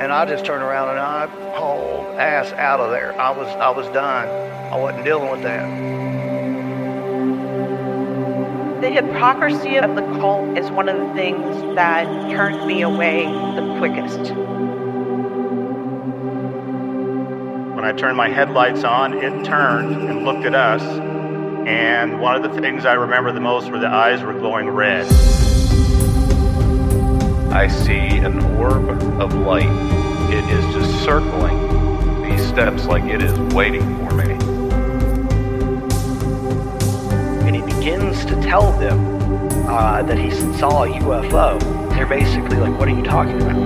And I just turned around and I hauled ass out of there. I was done. I wasn't dealing with that. The hypocrisy of the cult is one of the things that turned me away the quickest. When I turned my headlights on, it turned and looked at us, and one of the things I remember the most were the eyes were glowing red. I see an orb of light. It is just circling these steps like it is waiting for me. And he begins to tell them that he saw a UFO. They're basically like, what are you talking about?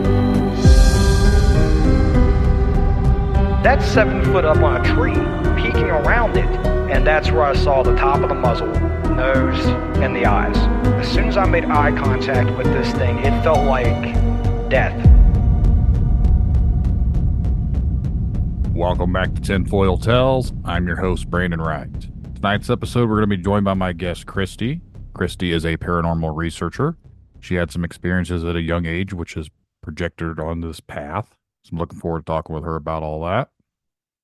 That's 7 foot up on a tree, peeking around it. And that's where I saw the top of the muzzle, nose, and the eyes. As soon as I made eye contact with this thing, it felt like death. Welcome back to Tinfoil Tells. I'm your host, Brandon Wright. Tonight's episode, we're going to be joined by my guest, Christy. Christy is a paranormal researcher. She had some experiences at a young age, which has projected her on this path. So I'm looking forward to talking with her about all that.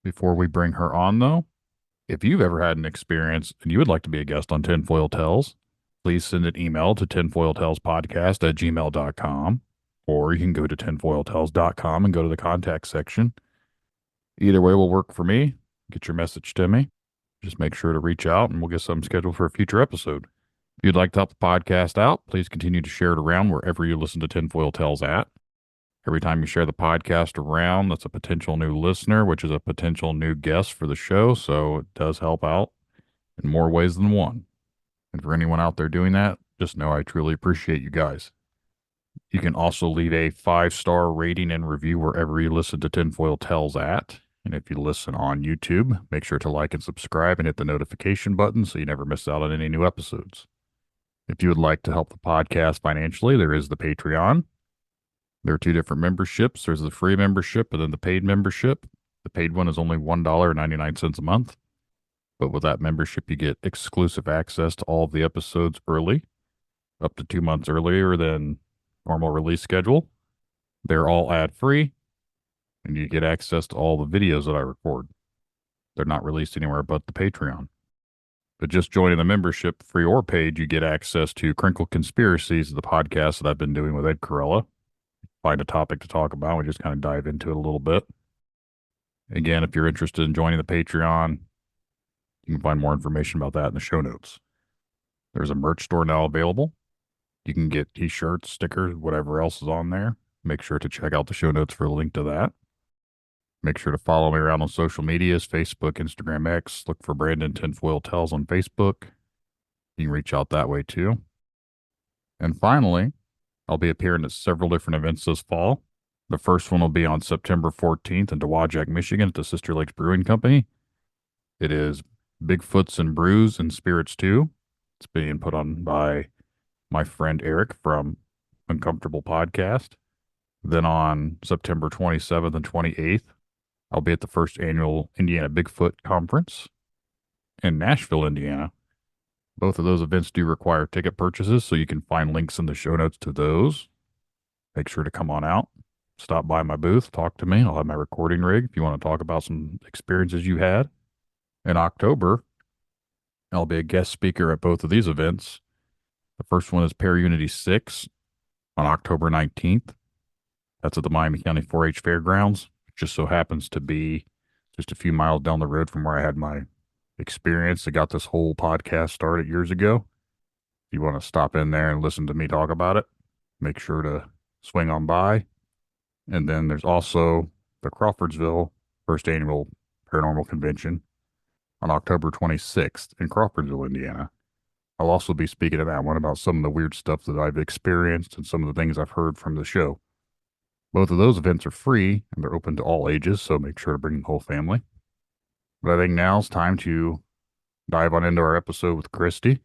Before we bring her on, though, if you've ever had an experience and you would like to be a guest on Tinfoil Tells, please send an email to tinfoiltellspodcast@gmail.com, or you can go to tinfoiltells.com and go to the contact section. Either way will work for me. Get your message to me. Just make sure to reach out and we'll get something scheduled for a future episode. If you'd like to help the podcast out, please continue to share it around wherever you listen to Tinfoil Tells at. Every time you share the podcast around, that's a potential new listener, which is a potential new guest for the show. So it does help out in more ways than one. And for anyone out there doing that, just know I truly appreciate you guys. You can also leave a 5-star rating and review wherever you listen to Tinfoil Tells at. And if you listen on YouTube, make sure to like and subscribe and hit the notification button so you never miss out on any new episodes. If you would like to help the podcast financially, there is the Patreon. There are 2 different memberships. There's the free membership and then the paid membership. The paid one is only $1.99 a month. But with that membership, you get exclusive access to all of the episodes early, up to 2 months earlier than normal release schedule. They're all ad-free, and you get access to all the videos that I record. They're not released anywhere but the Patreon. But just joining the membership, free or paid, you get access to Crinkle Conspiracies, the podcast that I've been doing with Ed Corella. Find a topic to talk about. We just kind of dive into it a little bit. Again, if you're interested in joining the Patreon, you can find more information about that in the show notes. There's a merch store now available. You can get t-shirts, stickers, whatever else is on there. Make sure to check out the show notes for a link to that. Make sure to follow me around on social medias, Facebook, Instagram, X. Look for Brandon Tinfoil Tells on Facebook. You can reach out that way too. And finally, I'll be appearing at several different events this fall. The first one will be on September 14th in Dowagiac, Michigan at the Sister Lakes Brewing Company. It is Bigfoots and Brews and Spirits 2. It's being put on by my friend Eric from Uncomfortable Podcast. Then on September 27th and 28th, I'll be at the first annual Indiana Bigfoot Conference in Nashville, Indiana. Both of those events do require ticket purchases, so you can find links in the show notes to those. Make sure to come on out. Stop by my booth, talk to me. I'll have my recording rig if you want to talk about some experiences you had. In October, I'll be a guest speaker at both of these events. The first one is Peru Unity 6 on October 19th. That's at the Miami County 4-H Fairgrounds. It just so happens to be just a few miles down the road from where I had my experience that got this whole podcast started years ago. If you want to stop in there and listen to me talk about it, make sure to swing on by. And then there's also the Crawfordsville First Annual Paranormal Convention on October 26th in Crawfordsville, Indiana. I'll also be speaking at that one about some of the weird stuff that I've experienced and some of the things I've heard from the show. Both of those events are free and they're open to all ages, so make sure to bring the whole family. But I think now's time to dive on into our episode with Christy.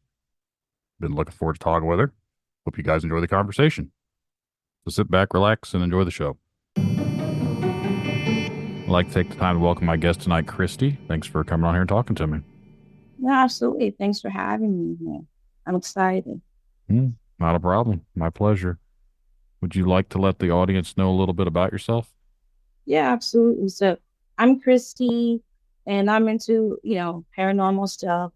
Been looking forward to talking with her. Hope you guys enjoy the conversation. So sit back, relax, and enjoy the show. I'd like to take the time to welcome my guest tonight, Christy. Thanks for coming on here and talking to me. Yeah, absolutely. Thanks for having me here. I'm excited. Not a problem. My pleasure. Would you like to let the audience know a little bit about yourself? Yeah, absolutely. So I'm Christy, and I'm into, paranormal stuff.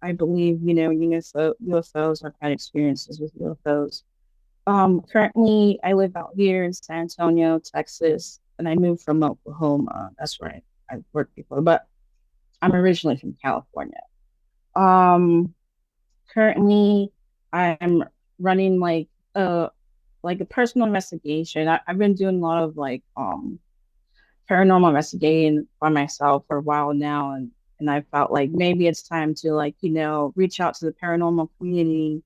I believe, UFOs. I've had experiences with UFOs. Currently I live out here in San Antonio, Texas, and I moved from Oklahoma. That's where I worked before, but I'm originally from California. Um, Currently I'm running like a personal investigation. I've been doing a lot of paranormal investigating by myself for a while now, and I felt like maybe it's time to reach out to the paranormal community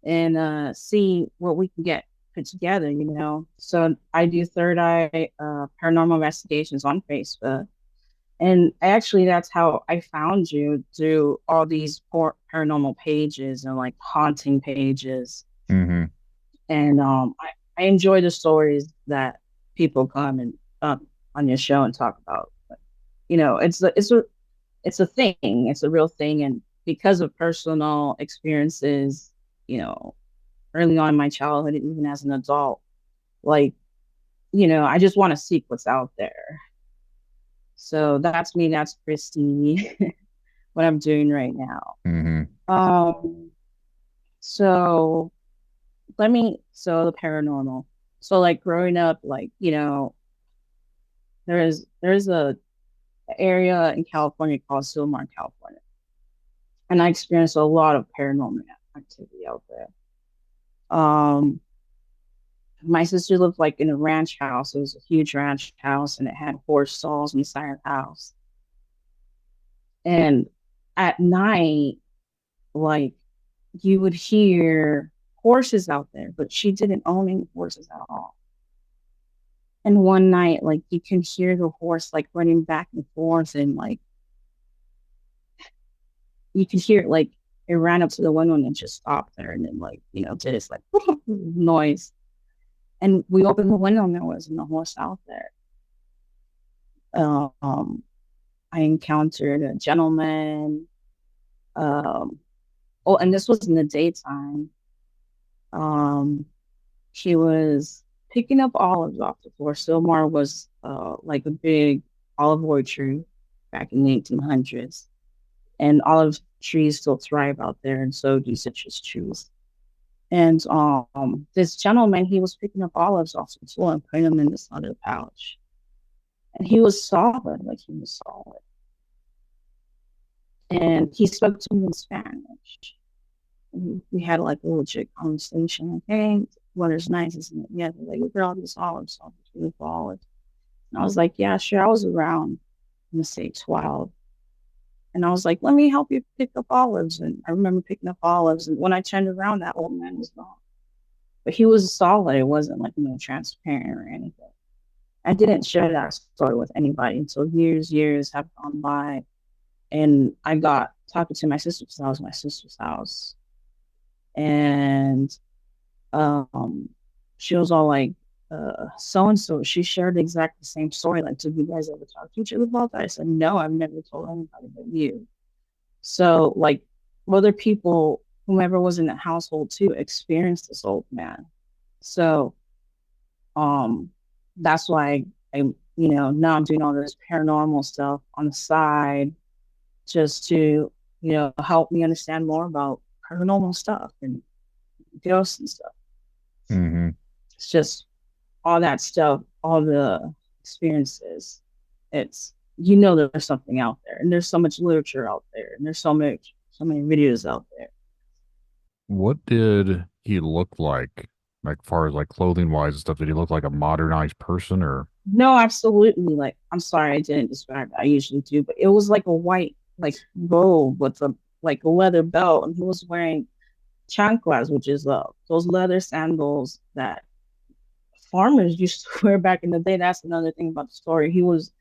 and see what we can get put together. So I do third eye paranormal investigations on Facebook. And actually, that's how I found you, through all these paranormal pages and like haunting pages. Mm-hmm. And I enjoy the stories that people come and on your show and talk about. But, it's a thing. It's a real thing. And because of personal experiences, early on in my childhood, and even as an adult, like, I just want to seek what's out there. So that's me. That's Christy. What I'm doing right now. Mm-hmm. Um, so so the paranormal. So like growing up, there's a area in California called Silmar, California, and I experienced a lot of paranormal activity out there. Um, my sister lived like in a ranch house. It was a huge ranch house, and it had horse stalls inside the house. And at night, like you would hear horses out there, but she didn't own any horses at all. And one night, like you can hear the horse like running back and forth, and like you can hear it, like it ran up to the window and then just stopped there, and then did this like noise. And we opened the window and there wasn't a horse out there. Um, I encountered a gentleman. Oh, and this was in the daytime. Um, he was picking up olives off the floor. Silmar was like a big olive orchard back in the 1800s, and olive trees still thrive out there, and so do citrus trees. And this gentleman, he was picking up olives off the floor and putting them in this other pouch, and he was solid, like he was solid. And he spoke to me in Spanish. We had like a legit conversation, like, hey, weather's nice, isn't it? Yeah, like, look at all these olives, all these beautiful olives. And I was like, yeah, sure. I was around, let's say 12. And I was like, let me help you pick up olives. And I remember picking up olives. And when I turned around, that old man was gone. But he was solid. It wasn't like, transparent or anything. I didn't share that story with anybody until years have gone by. And I got talking to my sister's house. And she was all like, so and so, she shared the exact same story. Like, did you guys ever talk to each other about that? I said, no, I've never told anybody but you. So, like, other people, whomever was in the household too, experienced this old man. So, that's why now I'm doing all this paranormal stuff on the side, just to, help me understand more about paranormal stuff and ghosts and stuff. Mm-hmm. It's just all that stuff, all the experiences. It's there's something out there, and there's so much literature out there, and there's so many videos out there. What did he look like far as like clothing wise and stuff? Did he look like a modernized person or? No, absolutely. Like, I'm sorry, I didn't describe it. I usually do, but it was like a white like robe with a leather belt, and he was wearing chanclas, which is those leather sandals that farmers used to wear back in the day. That's another thing about the story. He was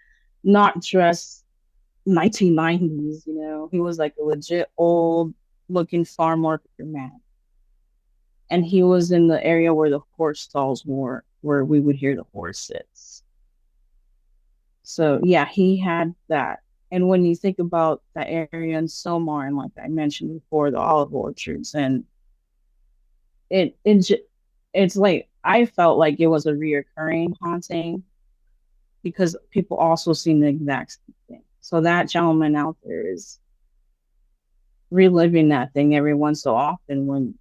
not dressed 1990s, He was like a legit old looking farm worker man. And he was in the area where the horse stalls were, where we would hear the horses. So yeah, he had that. And when you think about that area in Silmar, and like I mentioned before, the olive orchards, and it's like I felt like it was a reoccurring haunting. because people also seen the exact same thing. So that gentleman out there is reliving that thing every once so often when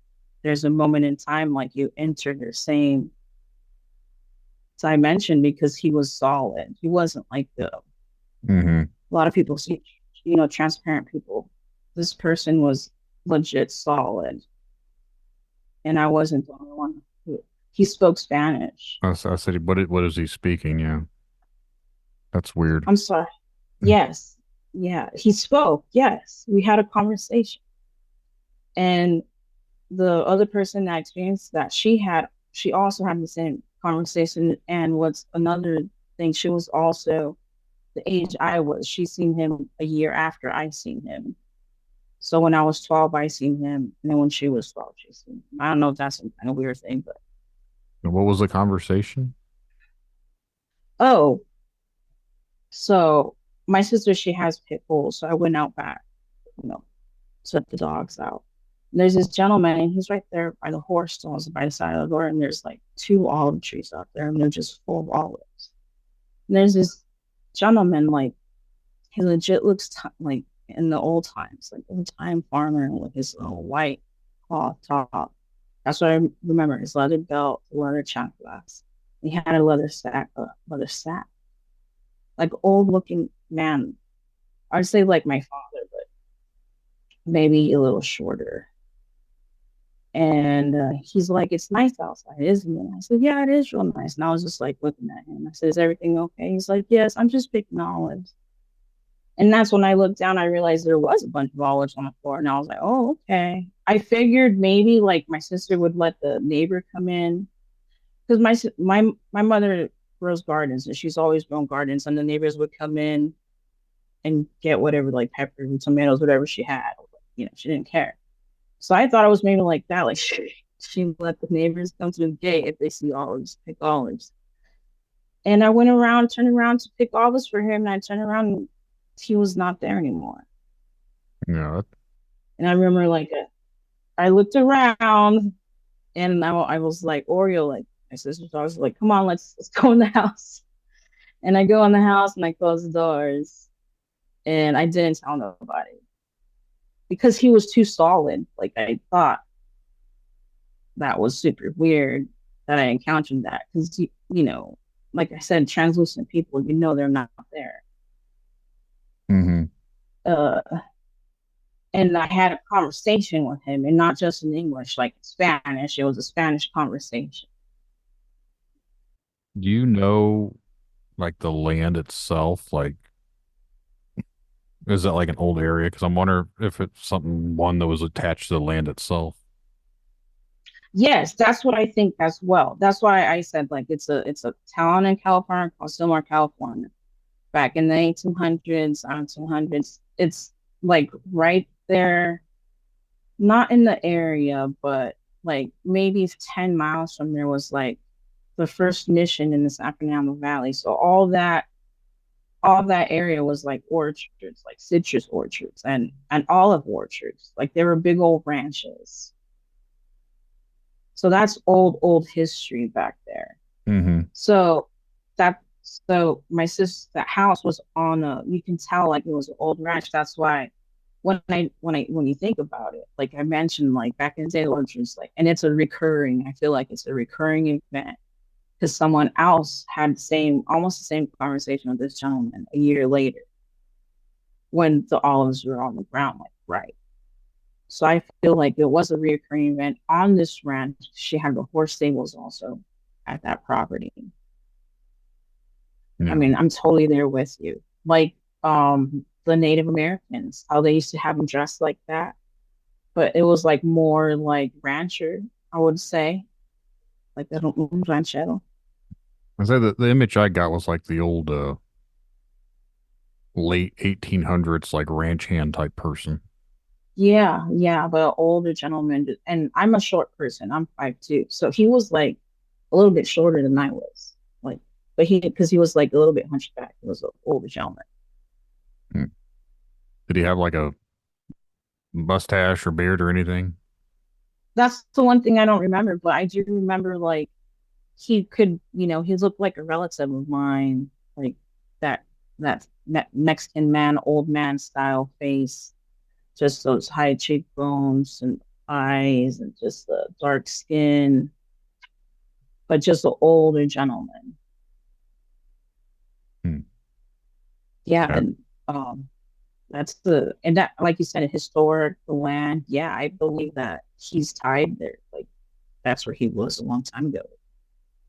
there's a moment in time like you enter the same dimension because he was solid. He wasn't like a lot of people see, transparent people. This person was legit solid. And I wasn't the only one he spoke Spanish. I said, what is he speaking? Yeah. That's weird. I'm sorry. Yes. Yeah. He spoke. Yes. We had a conversation. And the other person that experienced that she also had the same conversation. And what's another thing, she was also the age I was. She seen him a year after I seen him. So when I was 12, I seen him. And then when she was 12, she seen him. I don't know if that's some kind of weird thing, but. What was the conversation? Oh, so my sister, she has pit bulls. So I went out back, set the dogs out. And there's this gentleman, and he's right there by the horse stalls by the side of the door. And there's like 2 olive trees out there, and they're just full of olives. And there's this gentleman, like, he legit looks like in the old times, like old time farmer with his little white cloth top. That's what I remember. His leather belt, leather shot glass. He had a leather sack, like old looking man. I'd say like my father, but maybe a little shorter. And he's like, "It's nice outside, isn't it?" I said, "Yeah, it is real nice." And I was just like looking at him. I said, "Is everything okay?" He's like, "Yes, I'm just picking olives." And that's when I looked down, I realized there was a bunch of olives on the floor. And I was like, "Oh, okay." I figured maybe like my sister would let the neighbor come in. Because my mother grows gardens, and she's always grown gardens. And the neighbors would come in and get whatever, like peppers and tomatoes, whatever she had. She didn't care. So I thought it was maybe like that. Like she let the neighbors come to the gate if they see olives, pick olives. And I turned around to pick olives for him. And I turned around and he was not there anymore. Yeah. And I remember like I looked around and I was like, Oreo, like my sister's dog was like, "Come on, let's go in the house." And I go in the house and I close the doors and I didn't tell nobody because he was too solid. Like I thought that was super weird that I encountered that because, like I said, translucent people, they're not there. And I had a conversation with him, and not just in English, like in Spanish. It was a Spanish conversation. Do you know, like, the land itself? Like, is that like an old area? Because I'm wondering if it's one that was attached to the land itself. Yes, that's what I think as well. That's why I said like it's a town in California called Silmar, California. Back in the 1800s, 1900s, it's like right there, not in the area, but like maybe 10 miles from there was like the first mission in the Sacramento Valley. So all that area was like orchards, like citrus orchards and olive orchards. Like there were big old ranches. So that's old history back there. So my sister, that house was on you can tell like it was an old ranch. That's why when you think about it, like I mentioned, like back in the day, orchards, like, and I feel like it's a recurring event because someone else had almost the same conversation with this gentleman a year later when the olives were on the ground, like right. So I feel like it was a reoccurring event on this ranch. She had the horse stables also at that property. Yeah. I mean, I'm totally there with you. Like the Native Americans, how they used to have them dressed like that. But it was like more like rancher, I would say. Like they don't ranchero. I say that the image I got was like the old late 1800s, like ranch hand type person. Yeah, but an older gentleman. And I'm a short person. I'm 5'2". So he was like a little bit shorter than I was. Like, but because he was like a little bit hunchback. He was an older gentleman. Did he have like a mustache or beard or anything? That's the one thing I don't remember, but I do remember like he could, he looked like a relative of mine. like that Mexican man, old man style face, just those high cheekbones and eyes and just the dark skin, but just an older gentleman. Hmm. Yeah, Yeah. and that's and that, like you said, a historic land. Yeah, I believe that he's tied there. Like that's where he was a long time ago.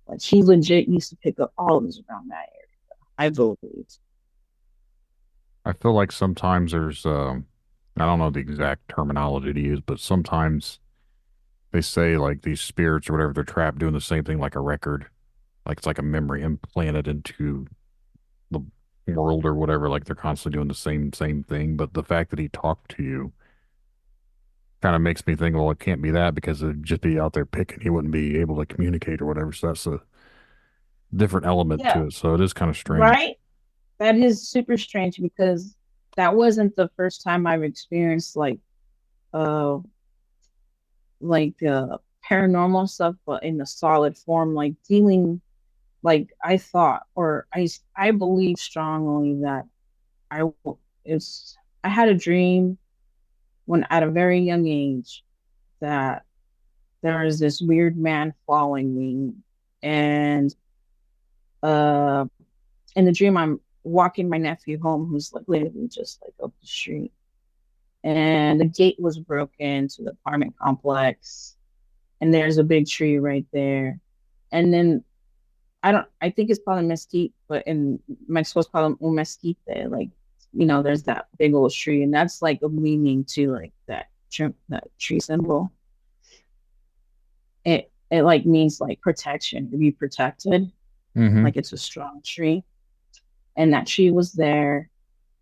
Like he legit used to pick up olives around that area. I believe. I feel like sometimes there's, I don't know the exact terminology to use, but sometimes they say like these spirits or whatever, they're trapped doing the same thing like a record. Like it's like a memory implanted into the world or whatever. Like they're constantly doing the same thing. But the fact that he talked to you kind of makes me think, well, it can't be that because it'd just be out there picking. He wouldn't be able to communicate or whatever. So that's a different element Yeah, to it. So it is kind of strange. right. That is super strange because that wasn't the first time I've experienced uh paranormal stuff, but in a solid form, like dealing like I thought or I believe strongly that I w- it's I had a dream when at a very young age that there was this weird man following me and uh in the dream I'm walking my nephew home who's like literally just like up the street and the gate was broken to the apartment complex and there's a big tree right there and then I think it's called a mesquite but in Mexico it's called un mesquite like there's that big old tree and that's like a meaning to like that tree symbol. It like means like protection to be protected Hmm. like it's a strong tree and that tree was there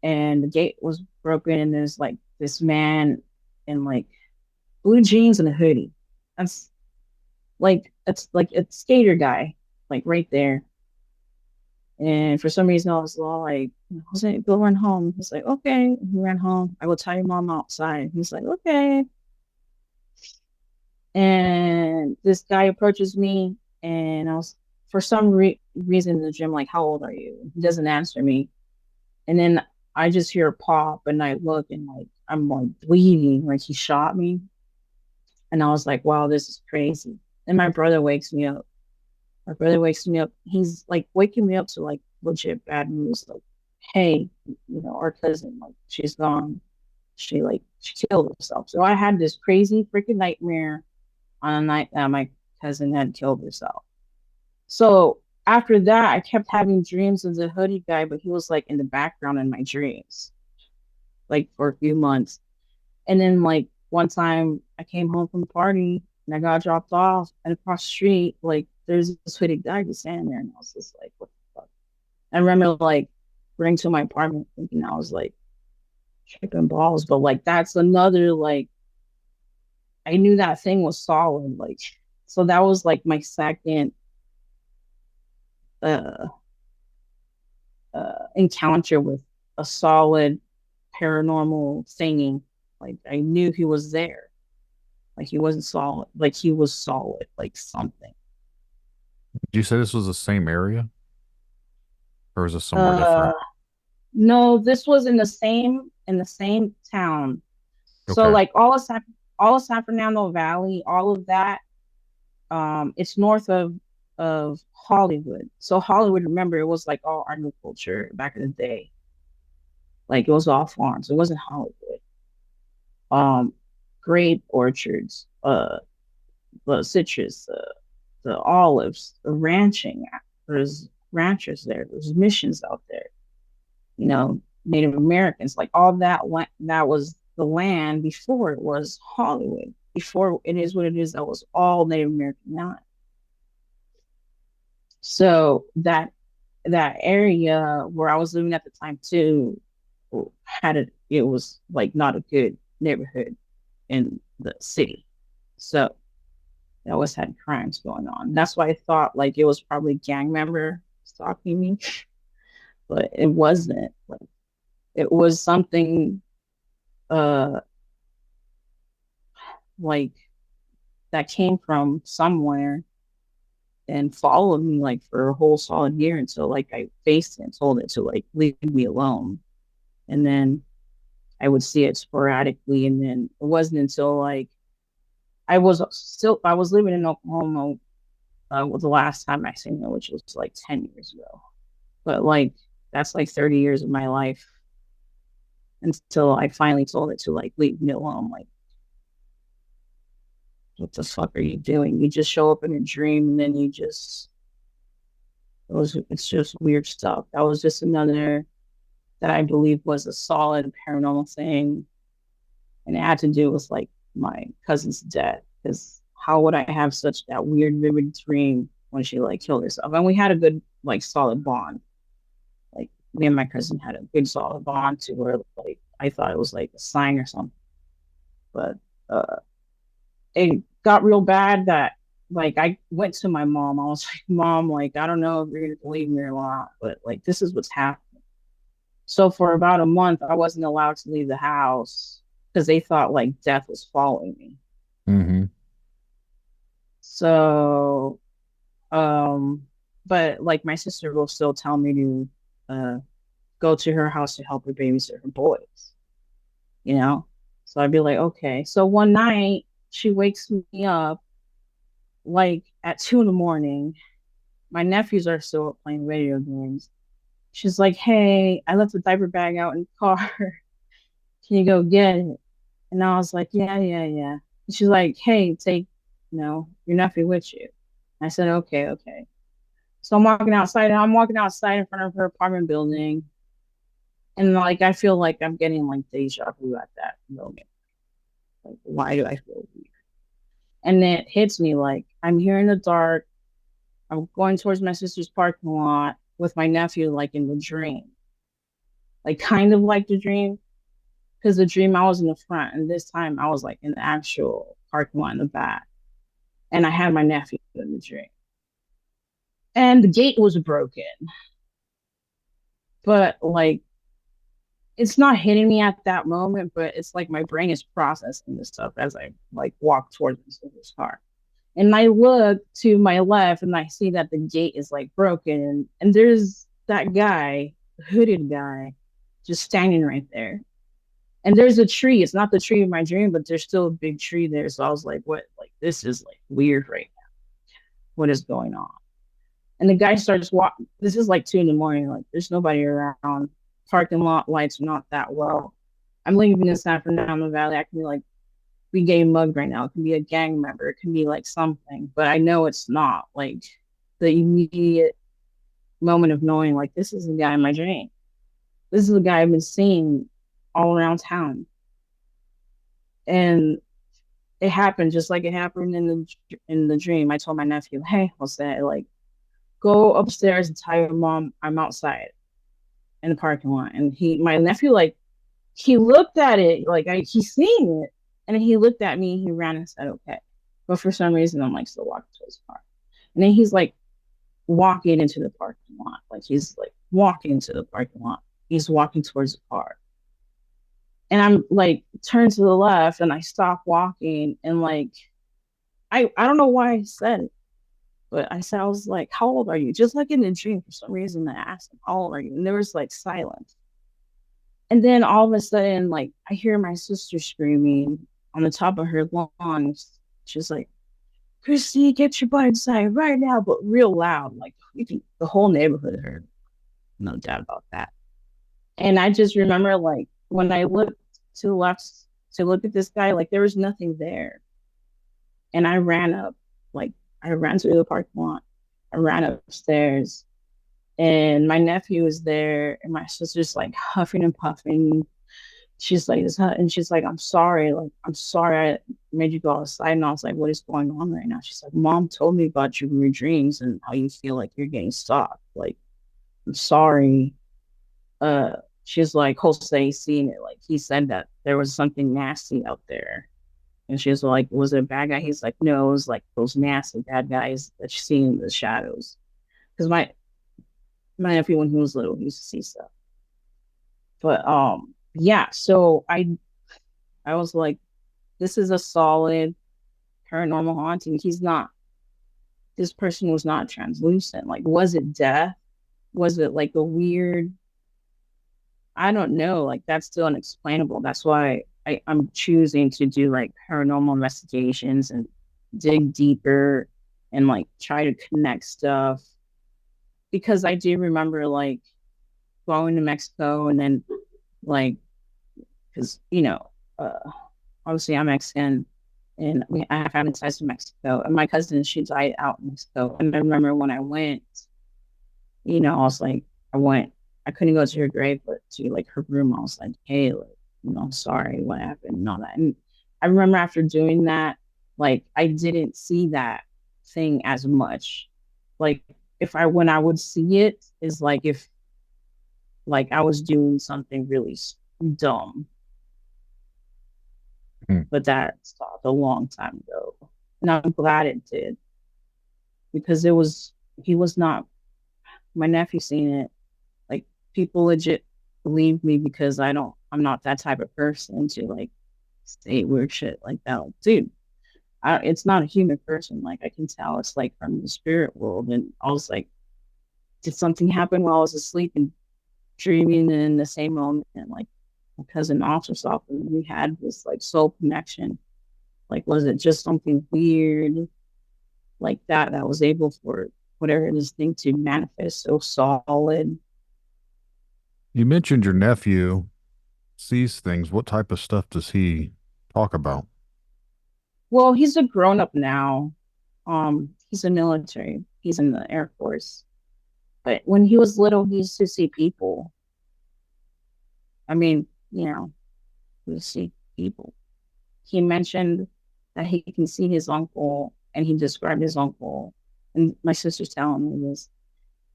and the gate was broken and there's like this man in like blue jeans and a hoodie. That's it's like a skater guy, like right there. And for some reason I was all like, Jose, go run home. He's like, okay. And he ran home. I will tell your mom outside. He's like, okay. And this guy approaches me and I was for some reason in the gym, like, how old are you? He doesn't answer me. And then I just hear a pop and I look and like I'm like bleeding, like he shot me. And I was like, wow, this is crazy. And my brother wakes me up. My brother wakes me up. He's like waking me up to like legit bad news. Like, hey, our cousin, like she's gone. She killed herself. So I had this crazy freaking nightmare on a night that my cousin had killed herself. So after that, I kept having dreams of the hoodie guy, but he was like in the background in my dreams, like for a few months. And then like one time I came home from the party and I got dropped off and across the street, like there's this hoodie guy just standing there and I was just like, what the fuck? I remember like running to my apartment thinking I was like tripping balls, but like that's another like I knew that thing was solid. Like so that was like my second uh encounter with a solid paranormal thingy. Like I knew he was there. Like he wasn't solid. Like he was solid. Like something. Did you say this was the same area or is this somewhere Uh, different? no, this was in the same town. So Okay. like all of San Fernando Valley, all of that, it's north of Hollywood. So Hollywood, remember, it was like all agriculture back in the day. Like it was all farms. It wasn't Hollywood. Um, grape orchards, the citrus, the olives, the ranching. There's ranchers there. There's missions out there. Native Americans, like all that. That was the land before it was Hollywood. Before it is what it is, that was all Native American land. So that area where I was living at the time too it was like not a good neighborhood in the city. So it always had crimes going on. That's why I thought like it was probably a gang member stalking me, but it wasn't. Like it was something uh like that came from somewhere and followed me like for a whole solid year until like I faced it and told it to like leave me alone. And then I would see it sporadically. And then it wasn't until like I was living in Oklahoma was the last time I seen it, which was like 10 years ago. But like that's like 30 years of my life until I finally told it to like leave me alone. Like, what the fuck are you doing? You just show up in a dream and then it's just weird stuff. That was just another that I believe was a solid paranormal thing. And it had to do with like my cousin's death. Because how would I have such that weird, vivid dream when she like killed herself? And we had a good, like, solid bond. Like, me and my cousin had a good, solid bond to where like I thought it was like a sign or something. But it got real bad that like I went to my mom. I was like, Mom, like, I don't know if you're gonna believe me or not, but like this is what's happening. So for about a month, I wasn't allowed to leave the house because they thought like death was following me. Mm-hmm. So, but like my sister will still tell me to go to her house to help her babysit her boys, you know? So I'd be like, okay. So one night she wakes me up like at 2 in the morning. My nephews are still up playing video games. She's like, hey, I left the diaper bag out in the car. Can you go get it? And I was like, yeah. And she's like, hey, take, your nephew with you. And I said, okay. So I'm walking outside in front of her apartment building. And like, I feel like I'm getting like deja vu at that moment. Like, why do I feel weird? And then it hits me like I'm here in the dark. I'm going towards my sister's parking lot with my nephew, like in the dream, like kind of like the dream. Because the dream I was in the front, and this time I was like in the actual parking lot in the back. And I had my nephew in the dream. And the gate was broken. But like, it's not hitting me at that moment, but it's like my brain is processing this stuff as I like walk towards my sister's car. And I look to my left and I see that the gate is like broken. And there's that guy, hooded guy, just standing right there. And there's a tree. It's not the tree of my dream, but there's still a big tree there. So I was like, what? Like, this is like weird right now. What is going on? And the guy starts walking. This is like 2 in the morning. Like, there's nobody around. Parking lot lights are not that well. I'm living in San Fernando Valley. I can be getting mugged right now. It can be a gang member. It can be like something, but I know it's not. Like, the immediate moment of knowing, like, this is the guy in my dream. This is the guy I've been seeing all around town. And it happened just like it happened in the dream. I told my nephew, hey, what's that? Like, go upstairs and tell your mom I'm outside in the parking lot. And my nephew, like, he looked at it, like, he's seeing it. And he looked at me, he ran and said, okay. But for some reason, I'm like still walking to his car. And then he's like walking into the parking lot. Like, he's like walking into the parking lot. He's walking towards the car. And I'm like, turn to the left and I stop walking. And like, I don't know why I said it, but I was like, how old are you? Just like in the dream, for some reason, I asked him, how old are you? And there was like silence. And then all of a sudden, like, I hear my sister screaming on the top of her lawn. She's like, Christy, get your butt inside right now, but real loud. Like, the whole neighborhood heard. No doubt about that. And I just remember, like, when I looked to the left to look at this guy, like, there was nothing there. And I ran through the parking lot. I ran upstairs. And my nephew was there, and my sister's like huffing and puffing. She's like, and she's like, I'm sorry I made you go outside. And I was like, what is going on right now? She's like, Mom told me about your dreams and how you feel like you're getting stalked. Like, I'm sorry. She's like, Jose seen it. Like, he said that there was something nasty out there. And she was like, was it a bad guy? He's like, no, it was like those nasty bad guys that you see in the shadows. Because my nephew, when he was little, he used to see stuff. But yeah, so I was like, this is a solid paranormal haunting. He's not this person was not translucent. Like, was it death? Was it like a weird, I don't know, like that's still unexplainable. That's why I'm choosing to do like paranormal investigations and dig deeper and like try to connect stuff. Because I do remember like going to Mexico and then like, because, obviously I'm Mexican and I have family ties to Mexico. And my cousin, she died out in Mexico. And I remember when I went, I was like, I couldn't go to her grave, but to like her room, I was like, hey, like, sorry, what happened and all that. And I remember after doing that, like, I didn't see that thing as much. Like, when I would see it, is like if like I was doing something really dumb. But that stopped a long time ago. And I'm glad it did. Because he was not, my nephew seen it. Like, people legit believe me because I'm not that type of person to like say weird shit like that. Like, dude, it's not a human person. Like, I can tell it's like from the spirit world. And I was like, did something happen while I was asleep and dreaming in the same moment? And like, my cousin also saw and we had this like soul connection. Like, was it just something weird like that was able for whatever this thing to manifest so solid? You mentioned your nephew sees things. What type of stuff does he talk about? Well, he's a grown up now. He's a military. He's in the Air Force. But when he was little, he used to see people. I mean, he would see people. He mentioned that he can see his uncle, and he described his uncle. And my sister's telling me this.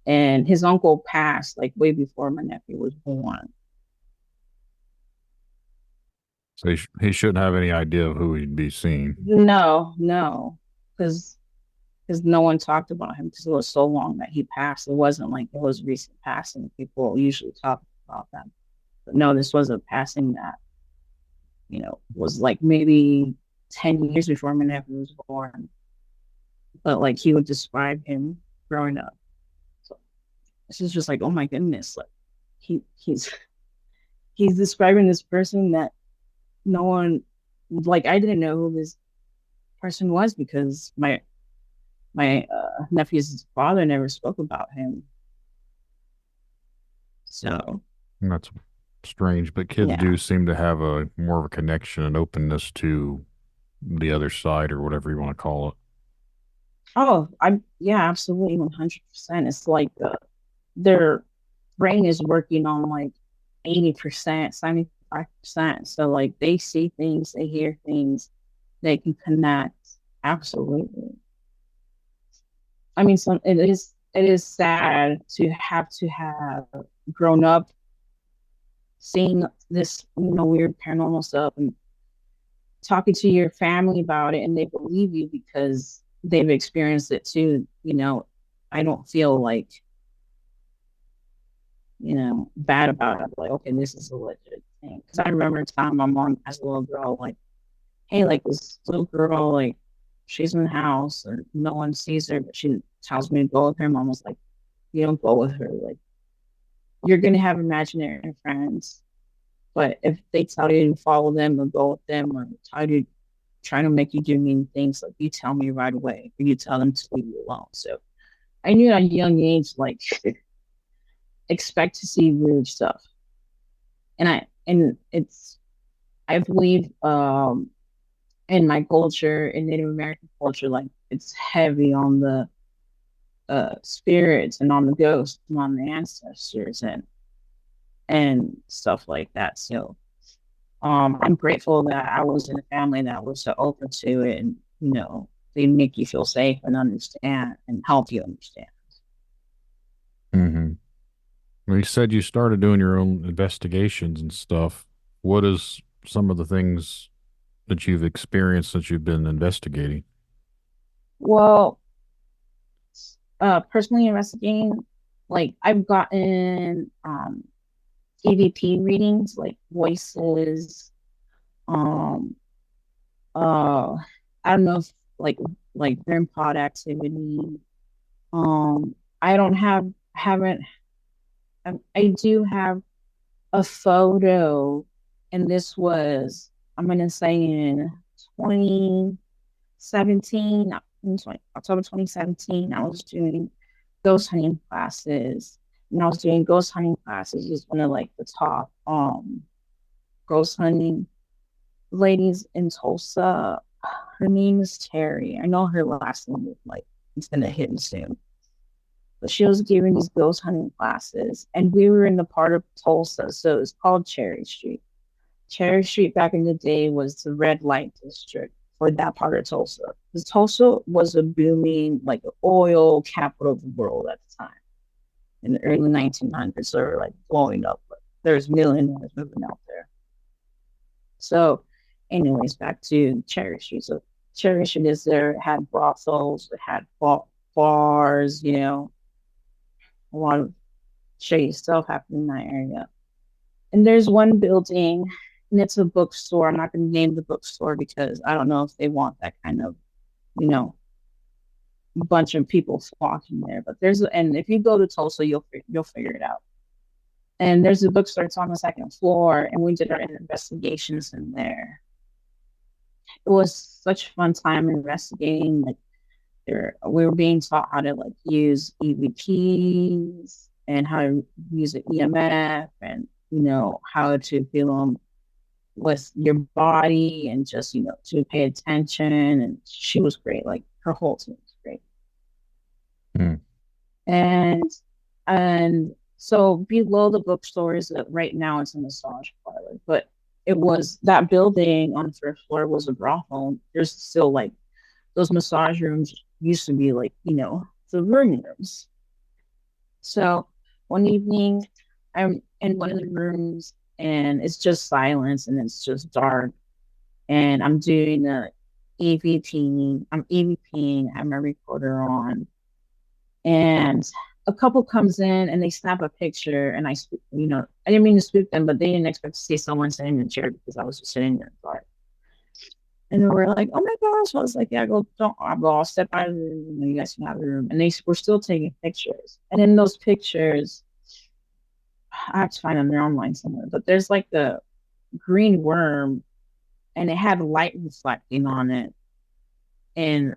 And his uncle passed like way before my nephew was born. So he shouldn't have any idea of who he'd be seeing. No, because no one talked about him because it was so long that he passed. It wasn't like it was recent passing. People usually talk about that. But no, this was a passing that, was like maybe 10 years before my nephew was born. But like he would describe him growing up. So this is just like, oh my goodness, like he's he's describing this person that no one, like, I didn't know who this person was because my nephew's father never spoke about him. So That's strange, but kids yeah. do seem to have a more of a connection and openness to the other side or whatever you want to call it. Oh, yeah, absolutely, 100%. It's like their brain is working on like 80%, 75%. So like they see things, they hear things, they can connect. Absolutely. I mean, it is sad to have grown up seeing this, weird paranormal stuff and talking to your family about it, and they believe you because they've experienced it too. I don't feel like, bad about it. Like, okay, this is a legit thing. Because I remember a time my mom as a little girl, like, hey, like this little girl, like, she's in the house or no one sees her, but she tells me to go with her. Mom was like, you don't go with her. Like, you're going to have imaginary friends. But if they tell you to follow them or go with them or try to make you do mean things, like, you tell me right away or you tell them to leave you alone. So I knew at a young age, like, expect to see weird stuff. And I believe in my culture, in Native American culture, like, it's heavy on the spirits and on the ghosts and on the ancestors and stuff like that. So I'm grateful that I was in a family that was so open to it, and they make you feel safe and understand and help you understand. Mm-hmm. Well, you said you started doing your own investigations and stuff. What is some of the things that you've experienced since you've been investigating? Well, personally investigating, like, I've gotten EVP readings, like voices. Um, I don't know if like REM pod activity. I don't have haven't I do have a photo, and this was, I'm gonna say, in 2017, October 2017. I was doing ghost hunting classes, and I was doing ghost hunting classes with one of like the top ghost hunting ladies in Tulsa. Her name is Terry. I know her last name is like, it's gonna hit me soon. But she was giving these ghost hunting classes, and we were in the part of Tulsa, so it's called Cherry Street. Cherry Street back in the day was the red light district for that part of Tulsa. Because Tulsa was a booming, like, oil capital of the world at the time. In the early 1900s, they were like blowing up. But there's millionaires moving out there. So, anyways, back to Cherry Street. So Cherry Street is there. It had brothels. It had bars. You know, a lot of shady stuff happening in that area. And there's one building, and it's a bookstore. I'm not going to name the bookstore because I don't know if they want that kind of, you know, bunch of people flocking there. But and if you go to Tulsa, you'll figure it out. And there's a bookstore. It's on the second floor, and we did our investigations in there. It was such a fun time investigating. Like, we were being taught how to like use EVPs and how to use an EMF, and you know how to feel them with your body, and just, you know, to pay attention. And she was great. Like, her whole team was great. And so below the bookstore is right now it's a massage parlor, but it was, that building on the first floor was a brothel. There's still like those massage rooms used to be like, you know, the room rooms. So one evening I'm in one of the rooms, and it's just silence, and it's just dark, and I'm doing EVPing. I'm EVPing. I have my recorder on, and a couple comes in and they snap a picture, and I didn't mean to spook them, but they didn't expect to see someone sitting in a chair because I was just sitting there in the dark. And they were like, "Oh my gosh!" I was like, "Yeah, I'll step out of the room, and you guys can have the room." And they were still taking pictures, and in those pictures, I have to find them. They're online somewhere, but there's like the green worm, and it had light reflecting on it in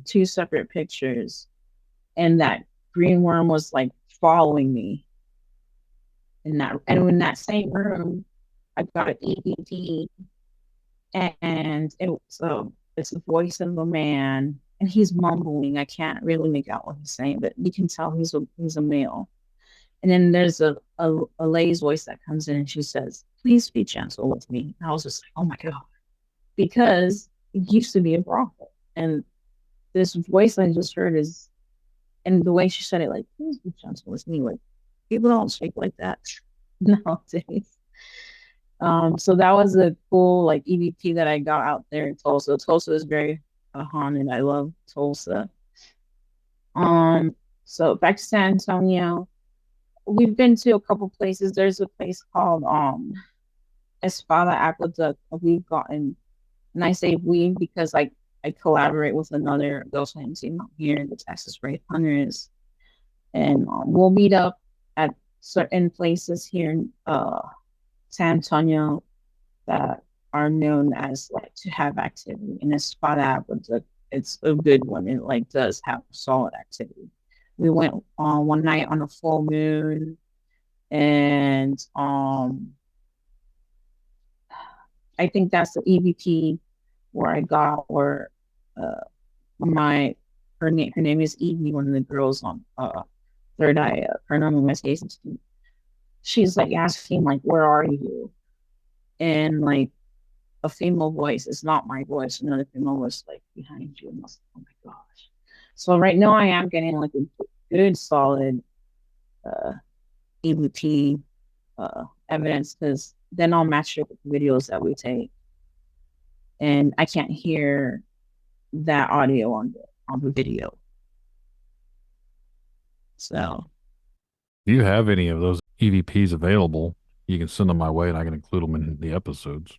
two separate pictures, and that green worm was like following me in that same room. I got an EVP, and it's the voice of a man, and he's mumbling. I can't really make out what he's saying, but you can tell he's a male. And then there's a lady's voice that comes in, and she says, "Please be gentle with me." And I was just like, oh my God, because it used to be a brothel, and this voice I just heard is, and the way she said it, like, "Please be gentle with me," like, people don't speak like that nowadays. So that was a cool like EVP that I got out there in Tulsa. Tulsa is very haunted. I love Tulsa. So back to San Antonio, we've been to a couple places. There's a place called Espada Aqueduct. We've gotten, and I say we because I collaborate with another ghost hunting team out here, the Texas Wraith Hunters, and we'll meet up at certain places here in San Antonio that are known as like to have activity. And Espada Aqueduct, it's a good one. It like does have solid activity. We went on one night on a full moon, and I think that's the EVP where I got where her name is Evie, one of the girls on Third Eye Paranormal Investigations team. She's like asking like, "Where are you?" And like a female voice, it's not my voice, another female voice like behind you. And I was like, oh my gosh. So right now I am getting like a good solid EVP evidence, because then I'll match it with videos that we take, and I can't hear that audio on the video. So If you have any of those EVPs available, you can send them my way, and I can include them in the episodes.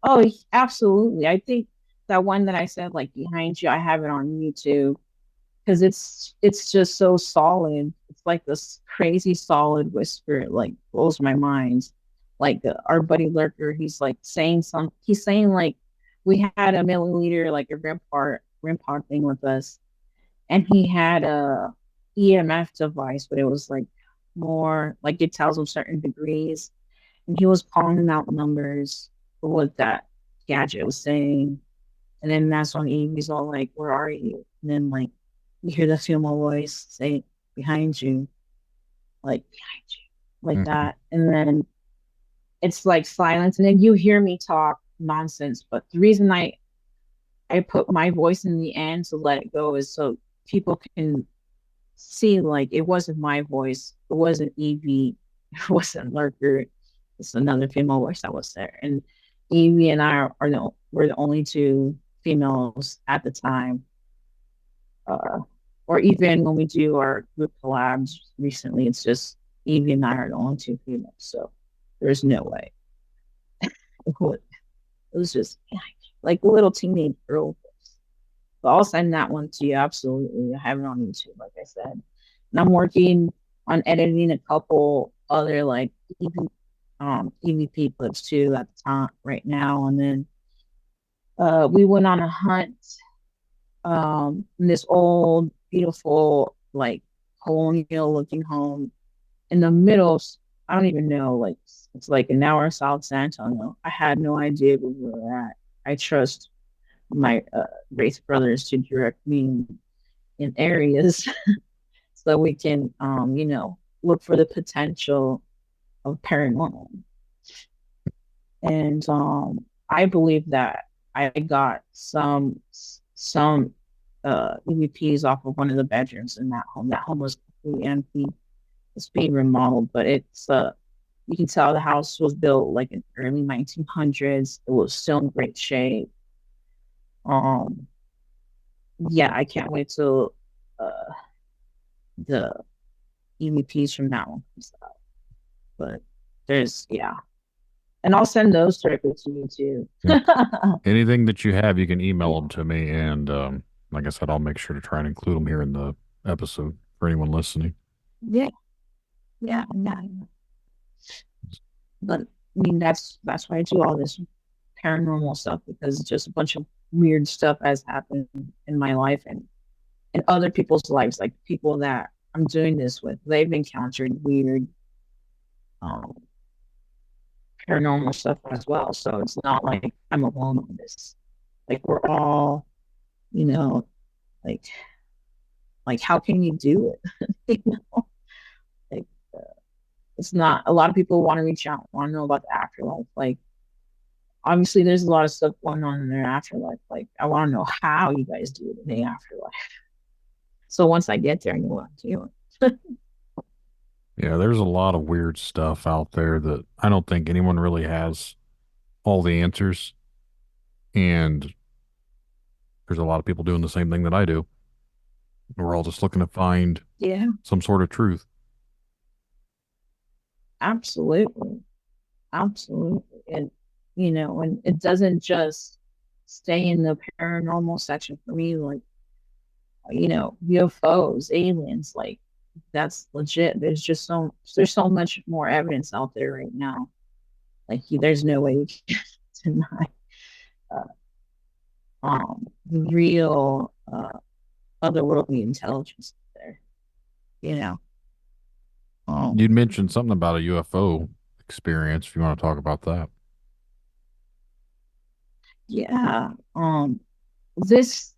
oh, absolutely. I think that one that I said like behind you, I have it on YouTube because it's just so solid. It's like this crazy solid whisper. It like blows my mind. Like our buddy Lurker, he's like saying some. He's saying like we had a milliliter like a REM pod thing with us, and he had a EMF device, but it was like more like it tells him certain degrees, and he was calling out numbers for what that gadget was saying. And then that's when Evie's all like, "Where are you?" And then like you hear the female voice say, "Behind you," like behind you, like that. And then it's like silence, and then you hear me talk nonsense. But the reason I put my voice in the end to let it go is so people can see like it wasn't my voice, it wasn't Evie, it wasn't Lurker, it's another female voice that was there. And Evie and I are no, we're the only two females at the time. Or even when we do our group collabs recently, it's just Evie and I are the only two females. So there's no way. It was just like a little teenage girl. But I'll send that one to you. Absolutely. I have it on YouTube, like I said. And I'm working on editing a couple other like EVP clips too at the time right now. And then we went on a hunt in this old, beautiful, like colonial looking home in the middle. I don't even know, like it's like an hour south San Antonio. I had no idea where we were at. I trust my race brothers to direct me in areas so we can, look for the potential of paranormal. And I believe that I got some EVPs off of one of the bedrooms in that home. That home was completely empty. It's being remodeled, but it's you can tell the house was built like in early 1900s. It was still in great shape. Yeah, I can't wait till the EVPs from that one comes out. But and I'll send those directly to you too. Anything that you have, you can email them to me, and like I said, I'll make sure to try and include them here in the episode for anyone listening. Yeah. But I mean, that's why I do all this paranormal stuff, because just a bunch of weird stuff has happened in my life and in other people's lives, like people that I'm doing this with. They've encountered weird paranormal stuff as well. So it's not like I'm alone in this. Like we're all, like how can you do it? Like it's not. A lot of people want to reach out, want to know about the afterlife. Like obviously, there's a lot of stuff going on in their afterlife. Like I want to know how you guys do it in the afterlife. So once I get there, I know what I'm doing. Yeah, there's a lot of weird stuff out there that I don't think anyone really has all the answers. And there's a lot of people doing the same thing that I do. We're all just looking to find some sort of truth. Absolutely. And, and it doesn't just stay in the paranormal section for me. Like, UFOs, aliens, like that's legit. There's so much more evidence out there right now. Like there's no way we can deny real otherworldly intelligence there. You'd mentioned something about a UFO experience. If you want to talk about that. Yeah. This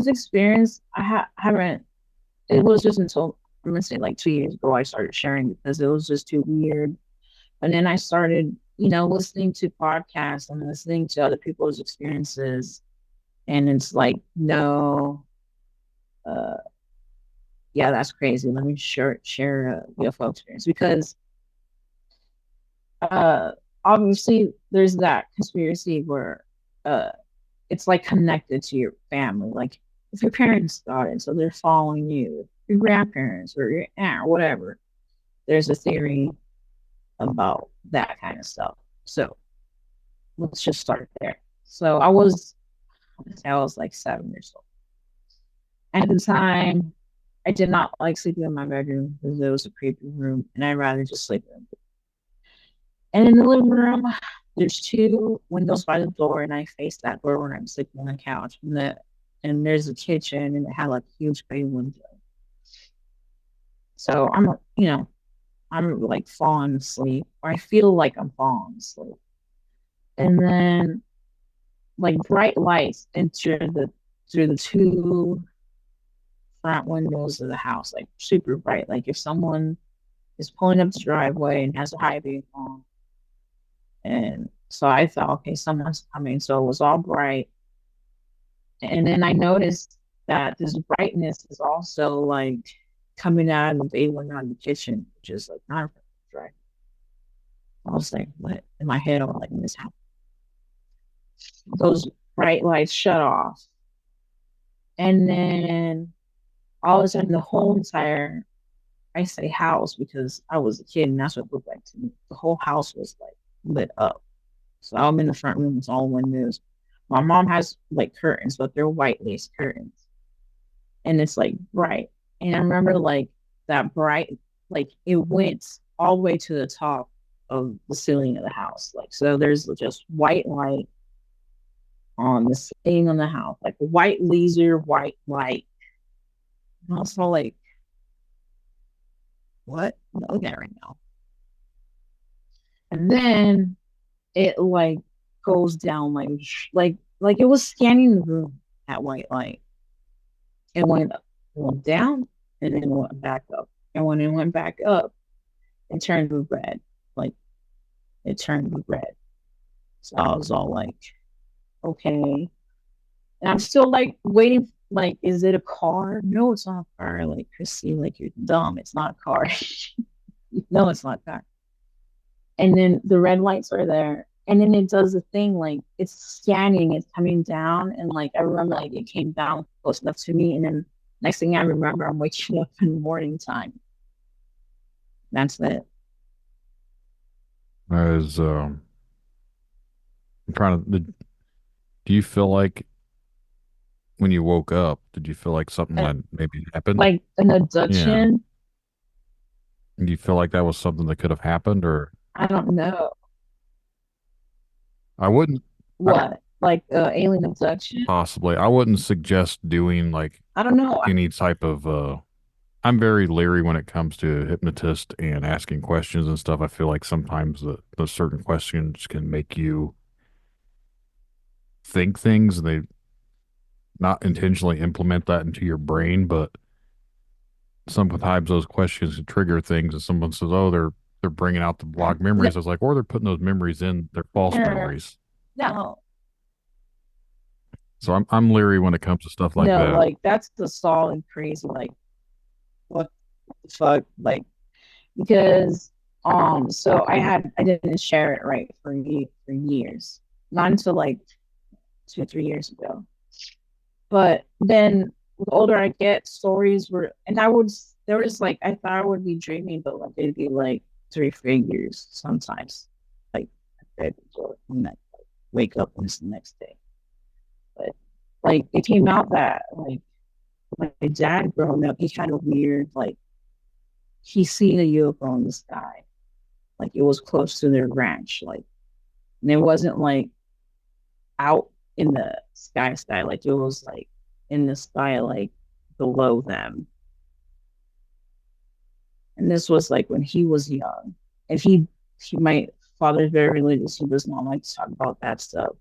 experience, I haven't. It was just until I'm gonna say like 2 years ago I started sharing, because it was just too weird. And then I started, listening to podcasts and listening to other people's experiences, and it's like, no, yeah, that's crazy. Let me share a UFO experience, because obviously there's that conspiracy where it's like connected to your family. Like if your parents got it, so they're following you, your grandparents or your aunt or whatever. There's a theory about that kind of stuff. So let's just start there. So I was like 7 years old. At the time, I did not like sleeping in my bedroom because it was a creepy room, and I'd rather just sleep in. And in the living room, there's two windows by the door, and I face that door when I'm sleeping on the couch. And there's a kitchen, and it had like a huge bay window. So I'm like falling asleep, or I feel like I'm falling asleep. And then like bright lights enter through the two front windows of the house, like super bright. Like if someone is pulling up the driveway and has a high beam on. And so I thought, okay, someone's coming. So it was all bright. And then I noticed that this brightness is also like coming out of the bay window in the kitchen, which is like not right. I was like, what? In my head, I was like, this happened. Those bright lights shut off. And then all of a sudden, the whole entire, I say house because I was a kid and that's what it looked like to me. The whole house was like lit up. So I'm in the front room, it's all windows. My mom has like curtains, but they're white lace curtains. And it's like bright. And I remember like that bright, like it went all the way to the top of the ceiling of the house. Like, so there's just white light on the ceiling on the house, like white laser, white light. And I was all like, what? Look at it right now. And then it like goes down like it was scanning the room at white light. It went down and then it went back up. And when it went back up, it turned to red. Like it turned to red. So I was all like, okay. And I'm still like waiting, like, is it a car? No, it's not a car. Like, Christy, like you're dumb. It's not a car. No, it's not a car. And then the red lights are there. And then it does the thing, like it's scanning, it's coming down. And like I remember like it came down close enough to me. And then next thing I remember, I'm waking up in the morning time. That's it. I was I'm trying to. Do you feel like when you woke up, did you feel like something that maybe happened? Like an abduction? Yeah. Do you feel like that was something that could have happened, or I don't know. I wouldn't What? Like alien abduction? possibly. I wouldn't suggest doing like I don't know. any type of. I'm very leery when it comes to hypnotist and asking questions and stuff. I feel like sometimes the certain questions can make you think things, and they not intentionally implement that into your brain, but sometimes those questions can trigger things. And someone says, "Oh, they're bringing out the blocked memories." I was like, or they're putting those memories in. They're false memories. No. So I'm leery when it comes to stuff like No, that. like that's the solid crazy, like what the fuck? Like because so I didn't share it right for years. Not until like 2 or 3 years ago. But then the older I get, stories were, and there was like, I thought I would be dreaming, but like it'd be like three figures sometimes. Like, and I wake up and it's the next day. But like, it came out that like my dad growing up, he had a weird, like, he seen a UFO in the sky. Like, it was close to their ranch. Like, and it wasn't like out in the sky, like it was like in the sky, like below them. And this was like when he was young. And my father's very religious. He does not like to talk about that stuff.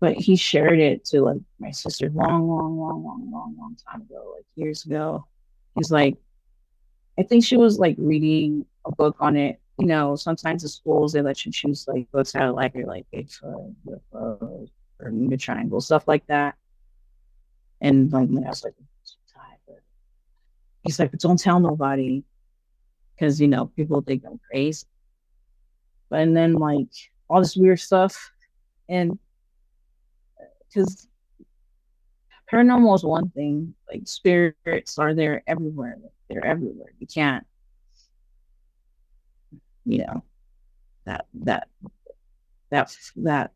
But he shared it to like my sister long time ago, like years ago. He's like, I think she was like reading a book on it. You know, sometimes the schools they let you choose like books out of library, like Bigfoot, UFOs, or Bermuda Triangle, stuff like that. And like when I was like, he's like, but don't tell nobody, because you know people think I'm crazy. But and then like all this weird stuff, and because paranormal is one thing, like spirits are there everywhere. They're everywhere. You can't, you know, that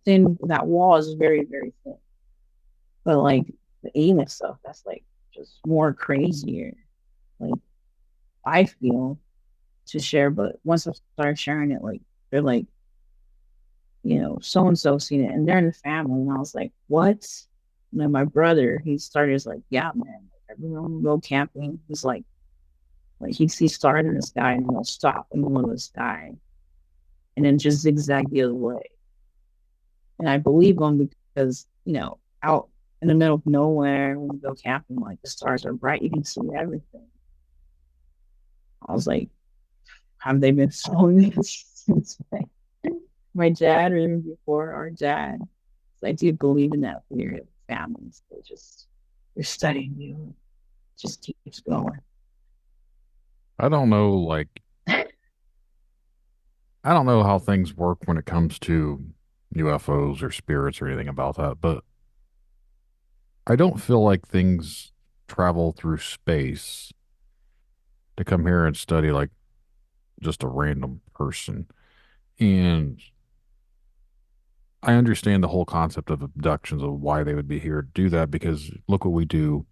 thin, that wall is very, very thin. But like the alien stuff, that's like just more crazier. Like I feel to share, but once I started sharing it, like they're like, so and so seen it, and they're in the family, and I was like, what? And then my brother, he started is like, yeah, man, everyone will go camping. He's like he sees stars in the sky, and he'll stop in the middle of the sky, and then just zigzag the other way. And I believe him because out in the middle of nowhere when we go camping, like the stars are bright, you can see everything. I was like, have they been following this since my dad or even before our dad? So I do believe in that theory of families. They're studying you. It just keeps going. I don't know, like, I don't know how things work when it comes to UFOs or spirits or anything about that, but I don't feel like things travel through space to come here and study like just a random person. And I understand the whole concept of abductions of why they would be here to do that because look what we do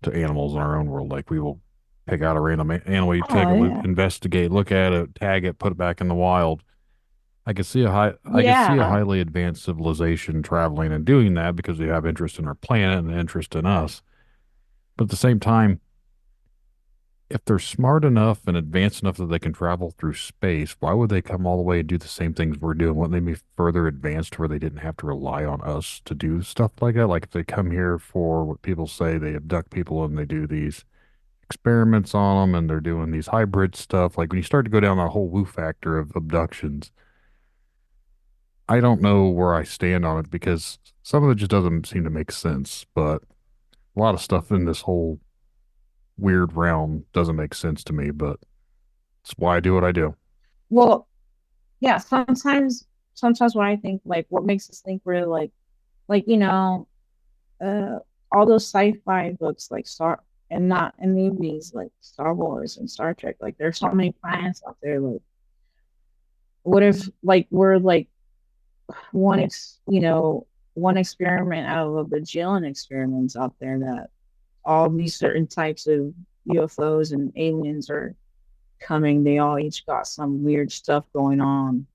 to animals in our own world. Like we will pick out a random animal, you take Oh a look, yeah. investigate, look at it, tag it, put it back in the wild. I can see a Yeah. highly advanced civilization traveling and doing that because they have interest in our planet and interest in us. But at the same time, if they're smart enough and advanced enough that they can travel through space, why would they come all the way and do the same things we're doing? Wouldn't they be further advanced where they didn't have to rely on us to do stuff like that? Like if they come here for what people say, they abduct people and they do these experiments on them and they're doing these hybrid stuff. Like when you start to go down that whole woo factor of abductions, I don't know where I stand on it because some of it just doesn't seem to make sense. But a lot of stuff in this whole weird realm doesn't make sense to me, but it's why I do what I do. Well, yeah, sometimes when I think like what makes us think we're like uh all those sci-fi books like Star and not in movies like Star Wars and Star Trek, like there's so many planets out there. Like what if like we're like one ex you know, one experiment out of a bajillion experiments out there that all these certain types of UFOs and aliens are coming, they all each got some weird stuff going on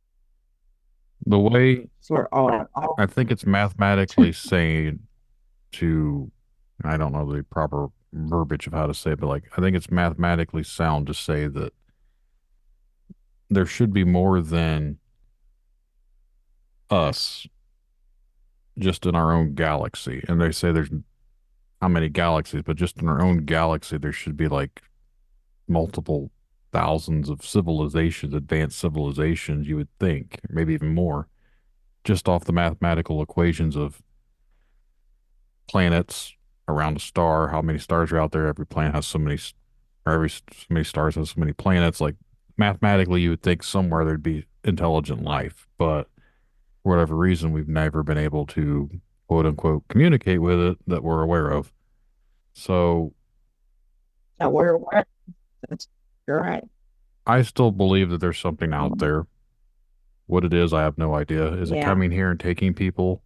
The way for all I think it's mathematically saying to, I don't know the proper verbiage of how to say it, but like I think it's mathematically sound to say that there should be more than us just in our own galaxy. And they say there's how many galaxies, but just in our own galaxy, there should be like multiple thousands of civilizations, advanced civilizations, you would think, maybe even more, just off the mathematical equations of planets around a star, how many stars are out there, every planet has so many, or so many stars has so many planets. Like mathematically, you would think somewhere there'd be intelligent life, but for whatever reason, we've never been able to quote unquote communicate with it that we're aware of. So that we're aware. That's correct. I still believe that there's something out Um, there. What it is, I have no idea. Is it yeah. coming here and taking people?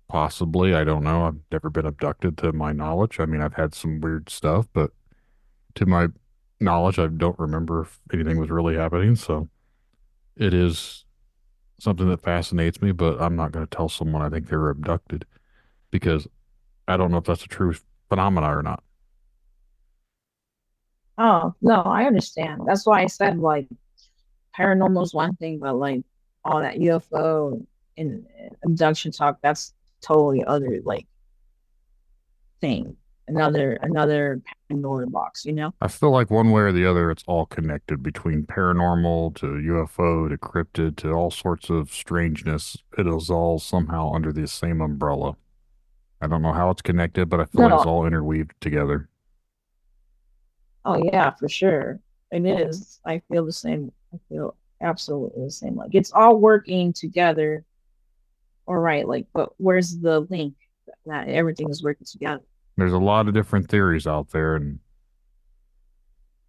Possibly. I don't know. I've never been abducted to my knowledge. I mean, I've had some weird stuff, but to my knowledge, I don't remember if anything was really happening. So it is something that fascinates me, but I'm not going to tell someone I think they were abducted because I don't know if that's a true phenomena or not. Oh no, I understand. That's why I said like paranormal is one thing, but like all that UFO and abduction talk, that's totally other like thing. Another Pandora box, you know? I feel like one way or the other, it's all connected between paranormal to UFO to cryptid to all sorts of strangeness. It is all somehow under the same umbrella. I don't know how it's connected, but I feel like it's No, all interweaved together. oh yeah, for sure. It is. I feel the same. I feel absolutely the same. Like it's all working together. All right, like, but where's the link that everything is working together? There's a lot of different theories out there, and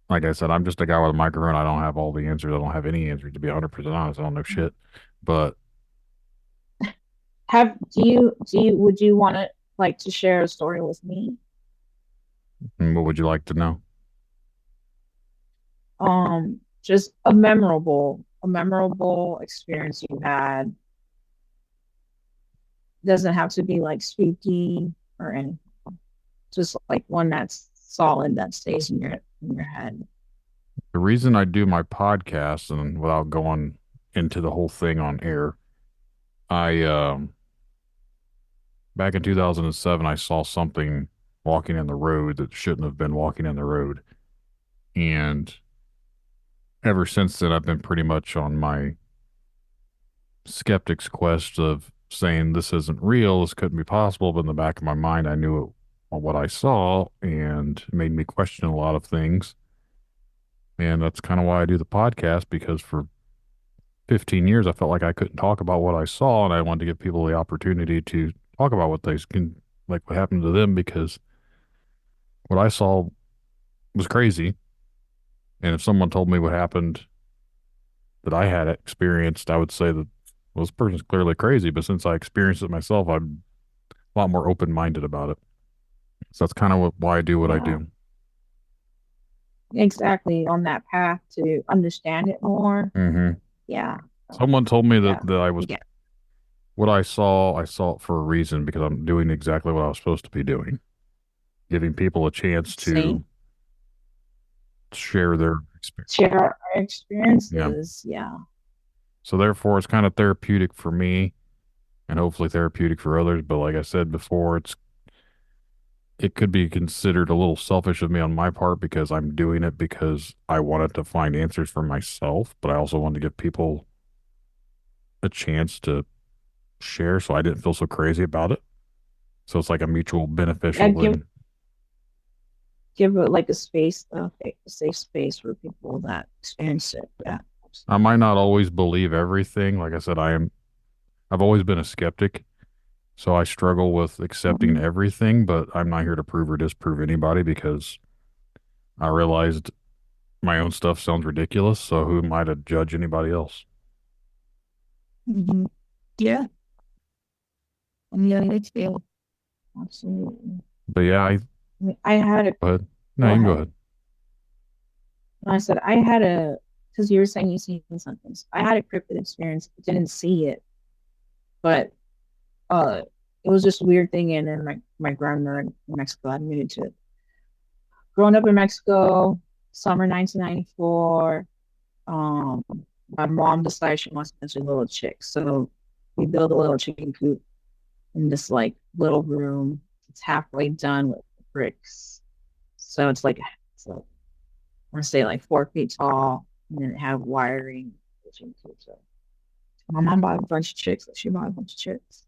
like I said, I'm just a guy with a microphone. I don't have all the answers. I don't have any answers to be 100% honest. I don't know shit, but would you want to like to share a story with me? And what would you like to know? Just a memorable experience you had. Doesn't have to be like spooky or anything. Just like one that's solid that stays in your head. The reason I do my podcast, and without going into the whole thing on air, I back in 2007 I saw something walking in the road that shouldn't have been walking in the road. And ever since then I've been pretty much on my skeptic's quest of saying this isn't real, this couldn't be possible, but in the back of my mind I knew what I saw, and it made me question a lot of things. And that's kind of why I do the podcast, because for 15 years I felt like I couldn't talk about what I saw, and I wanted to give people the opportunity to talk about what they can, like what happened to them, because what I saw was crazy. And if someone told me what happened that I had experienced, I would say that, well, this person's clearly crazy. But since I experienced it myself, I'm a lot more open-minded about it. So that's kind of why I do what I Yeah, do. exactly. On that path to understand it more. Hmm. Yeah. Someone told me Yeah. that I was, Yeah. what I saw it for a reason, because I'm doing exactly what I was supposed to be doing, giving people a chance See, to share their experience. share our Yeah. experiences. Yeah. So therefore, it's kind of therapeutic for me, and hopefully therapeutic for others. But like I said before, it could be considered a little selfish of me on my part, because I'm doing it because I wanted to find answers for myself, but I also wanted to give people a chance to share, so I didn't feel so crazy about it. So it's like a mutual I beneficial give thing. give it like a space, a safe space for people that experience it. Yeah. I might not always believe everything. Like I said, I've always been a skeptic, so I struggle with accepting Mhm. everything, but I'm not here to prove or disprove anybody, because I realized my own stuff sounds ridiculous, so who am I to judge anybody else? Mhm. Yeah. Yeah, it's real. Absolutely. But yeah, I mean, I had a go ahead. No, go you can go ahead. ahead. And I said I had a because you were saying you seen something. So I had a cryptid experience. Didn't see it, but uh, it was just a weird thing. And then my grandmother in Mexico admitted to it. Growing up in Mexico, summer 1994. Um, my mom decided she wants a bunch of little chicks, so we built a little chicken coop in this like little room. It's halfway done with bricks, so it's like I want to say like 4 feet tall, and then it have wiring. So my mom bought a bunch of chicks. She bought a bunch of chicks,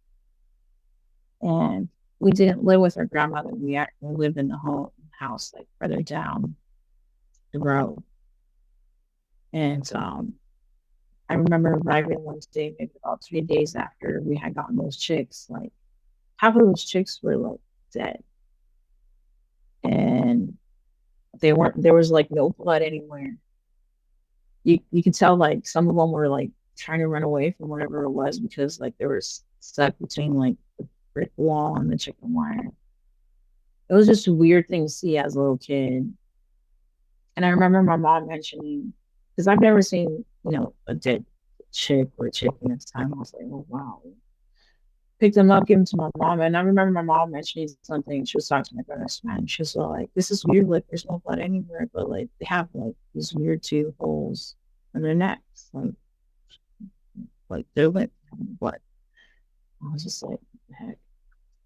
and we didn't live with her grandmother. We actually lived in the home house like further down the road. And I remember arriving one day, maybe about 3 days after we had gotten those chicks. Like half of those chicks were like dead, and they weren't. There was like no blood anywhere. You could tell like some of them were like trying to run away from whatever it was, because like they were stuck between like the brick wall and the chicken wire. It was just a weird thing to see as a little kid. And I remember my mom mentioning, because I've never seen, a dead chick or chicken at the time. I was like, oh wow. Picked them up, gave them to my mom. And I remember my mom mentioning something. She was talking to my brother's man. She was like, this is weird. Like, there's no blood anywhere, but like, they have like these weird two holes in their necks. Like they're like, what? I was just like, what the heck?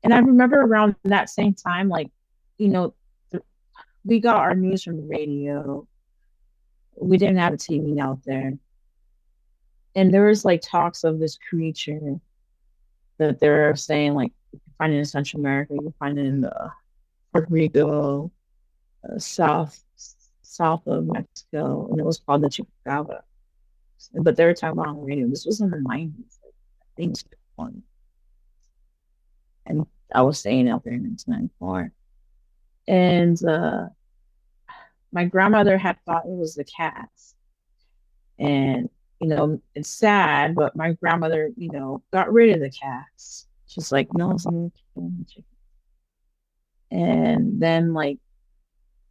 And I remember around that same time, like, you know, th- we got our news from the radio. We didn't have a TV out there. And there was like talks of this creature that they're saying, like, you can find it in Central America, you can find it in Puerto Rico, south of Mexico, and it was called the Chupacabra. But they were talking about on the radio. This was in the 90s, like, I think one. And I was staying out there in 1994. And my grandmother had thought it was the cats. And, it's sad, but my grandmother, got rid of the cats. She's like, no, it's not chicken. And then like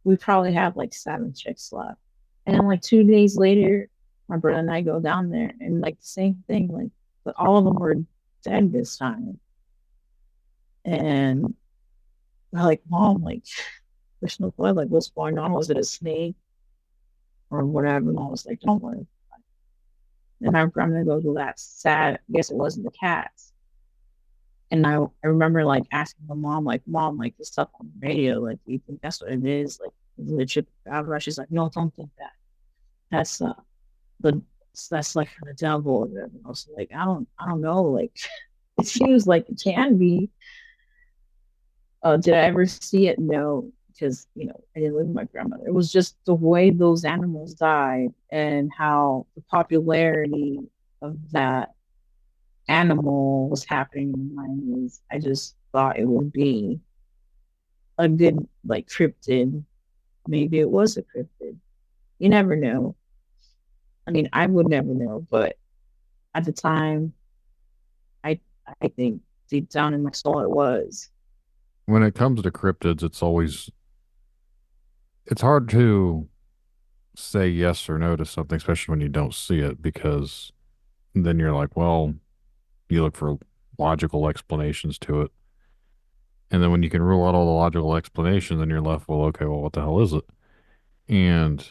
we probably have like 7 chicks left. And then like 2 days later, my brother and I go down there and like the same thing, like but all of them were dead this time. And we're like, Mom, like there's no blood, like what's going on? Was it a snake or whatever? And I was like, don't worry. And my grandma goes, well, that's sad. I guess it wasn't the cats. And I remember like asking my mom, like, Mom, like this stuff on the radio, like, do you think that's what it is? Like, is it a chip out? She's like, no, don't think that. That's the that's like for the devil or whatever. I was like, I don't know. Like it seems like it can be. Did I ever see it? No, because I didn't live with my grandmother. It was just the way those animals died and how the popularity of that animal was happening in the 90s. I just thought it would be a good like cryptid. Maybe it was a cryptid. You never know. I mean, I would never know, but at the time, I I think deep down in my soul it was. When it comes to cryptids, it's hard to say yes or no to something, especially when you don't see it, because then you're like, well, you look for logical explanations to it. And then when you can rule out all the logical explanations, then you're left, well, okay, well, what the hell is it? And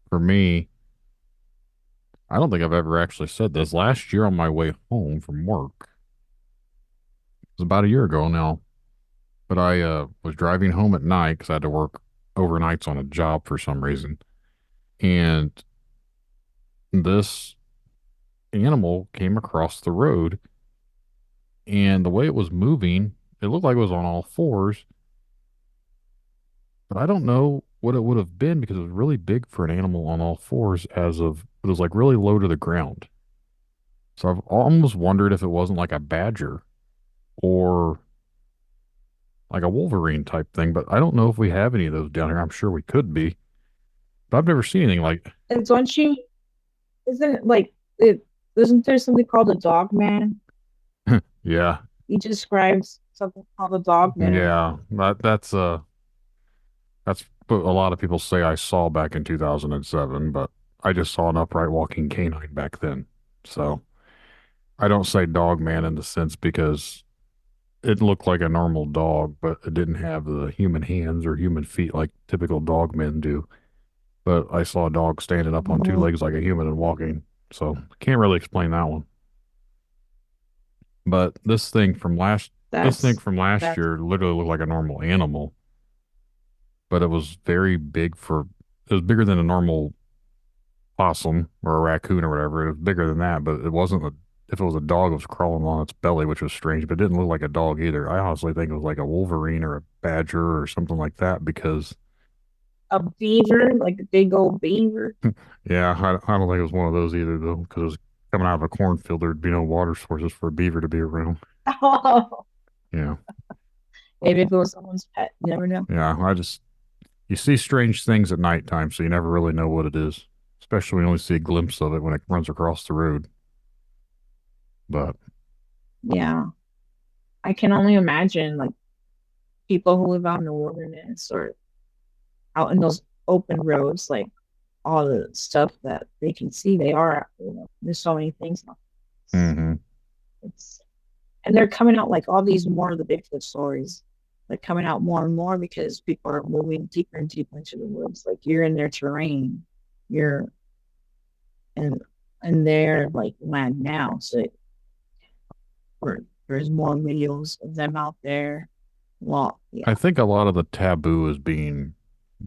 for me, I don't think I've ever actually said this. Last year on my way home from work, it was about a year ago now, but I was driving home at night because I had to work overnights on a job for some reason. And this animal came across the road, and the way it was moving, it looked like it was on all fours, but I don't know what it would have been because it was really big for an animal on all fours it was like really low to the ground. So I've almost wondered if it wasn't like a badger or like a wolverine type thing, but I don't know if we have any of those down here. I'm sure we could be, but I've never seen anything like, And don't you? Isn't it like it? Isn't there something called a dog man? yeah, He describes something called a dog man. yeah, that's what a lot of people say I saw back in 2007, but I just saw an upright walking canine back then. So I don't say dog man in the sense because it looked like a normal dog, but it didn't have the human hands or human feet like typical dog men do. But I saw a dog standing up on two Mhm. legs like a human and walking. So can't really explain that one. But this thing That's from last that's year literally looked like a normal animal, but it was very big it was bigger than a normal possum or a raccoon or whatever. It was bigger than that, but it wasn't if it was a dog, it was crawling on its belly, which was strange, but it didn't look like a dog either. I honestly think it was like a wolverine or a badger or something like that because, a beaver, like a big old beaver. yeah, I don't think it was one of those either, though, because it was coming out of a cornfield. There'd be no water sources for a beaver to be around. Oh, Yeah. maybe if it was someone's pet, you never know. Yeah. You see strange things at nighttime, so you never really know what it is, especially when you only see a glimpse of it when it runs across the road. But Yeah, I can only imagine like people who live out in the wilderness or out in those open roads, like all the stuff that they can see. They are, there's so many things now. hmm It's and they're coming out like all these more of the Bigfoot stories. They're coming out more and more because people are moving deeper and deeper into the woods. Like you're in their terrain, you're and they're like land now. So there's more videos of them out there. Well, I yeah. think a lot of the taboo is being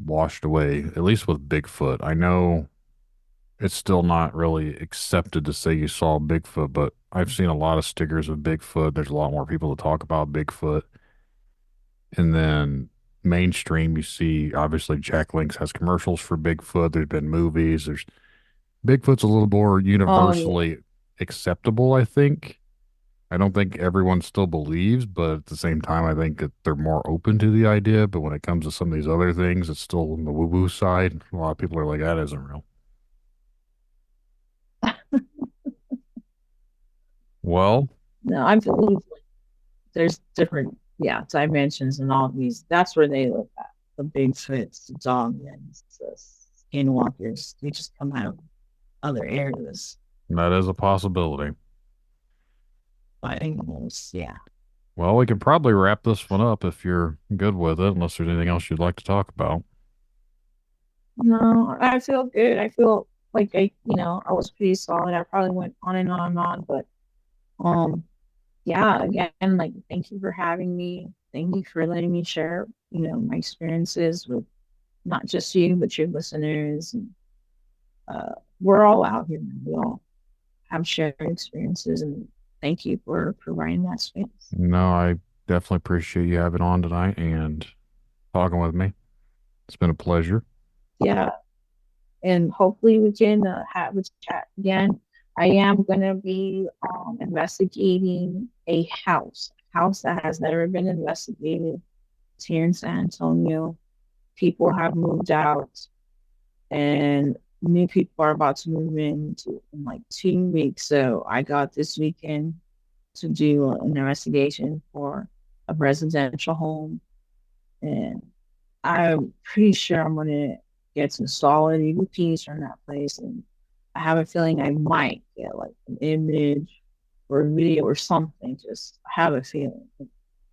washed away, at least with Bigfoot. I know it's still not really accepted to say you saw Bigfoot, but I've seen a lot of stickers of Bigfoot. There's a lot more people to talk about Bigfoot. And then mainstream, you see, obviously, Jack Links has commercials for Bigfoot. There's been movies. There's Bigfoot's a little more Oh yeah. universally acceptable, I think. I don't think everyone still believes, but at the same time, I think that they're more open to the idea. But when it comes to some of these other things, it's still on the woo-woo side. A lot of people are like, that isn't real. Well, No, I believe like there's different dimensions and all these. That's where they live at. The Bigfoots, the dogmans, the skinwalkers. They just come out of other areas. That is a possibility. But anyways, yeah. Well, we can probably wrap this one up if you're good with it, unless there's anything else you'd like to talk about. No, I feel good. I feel like I was pretty solid. I probably went on and on, but um, yeah, again, like thank you for having me. Thank you for letting me share, my experiences with not just you, but your listeners. And we're all out here, man. We all have shared experiences, and thank you for providing that space. No, I definitely appreciate you having on tonight and talking with me. It's been a pleasure. Yeah, and hopefully we can have a chat again. I am gonna be investigating a house that has never been investigated. It's here in San Antonio. People have moved out, and new people are about to move in like 2 weeks. So I got this weekend to do an investigation for a residential home, and I'm pretty sure I'm gonna get some solid EVPs from that place, and I have a feeling I might get like an image or a video or something. Just have a feeling.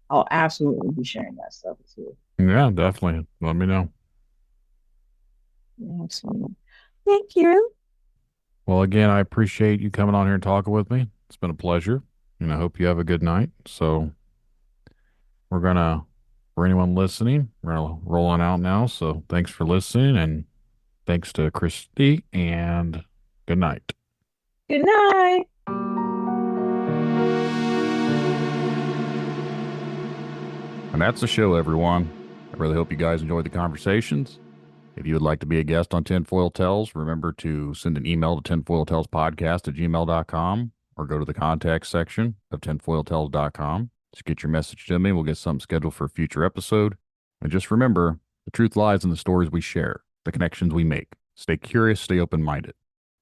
I'll absolutely be sharing that stuff with you. Yeah, definitely. Let me know. Yeah, absolutely. Thank you. Well, again, I appreciate you coming on here and talking with me. It's been a pleasure, and I hope you have a good night. So we're gonna, for anyone listening, we're gonna roll on out now. So thanks for listening, and thanks to Christy, and good night. Good night. And that's the show, everyone. I really hope you guys enjoyed the conversations. If you would like to be a guest on Tinfoil Tells, remember to send an email to tinfoiltellspodcast@gmail.com or go to the contact section of tinfoiltells.com. Just get your message to me. We'll get something scheduled for a future episode. And just remember, the truth lies in the stories we share, the connections we make. Stay curious, stay open-minded.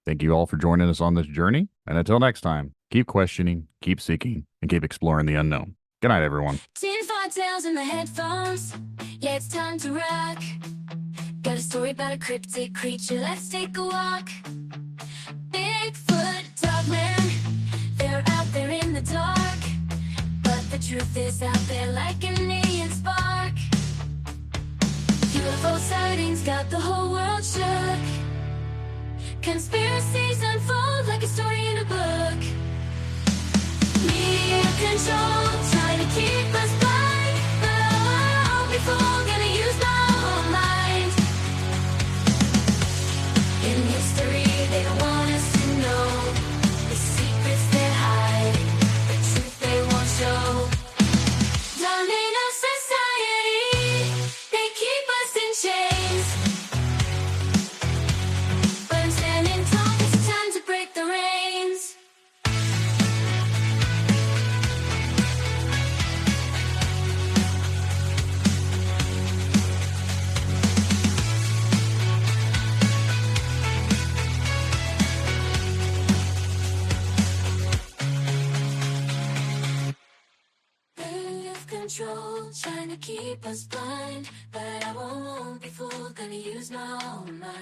Thank you all for joining us on this journey. And until next time, keep questioning, keep seeking, and keep exploring the unknown. Good night, everyone. Tinfoil Tales in the headphones. Yeah, it's time to rock. Got a story about a cryptid creature. Let's take a walk. Bigfoot, dogman, they're out there in the dark. But the truth is out there like an alien spark. UFO sightings got the whole world shook. Conspiracies unfold like a story in a book. Media control, trying to keep us blind. But oh, before gonna use my own mind. In history, they don't want us to know the secrets they hide, the truth they won't show. Dominate our society, they keep us in chains. But I'm standing tall, it's time to break the reins. Control, trying to keep us blind. But I won't be fooled, gonna use my own mind.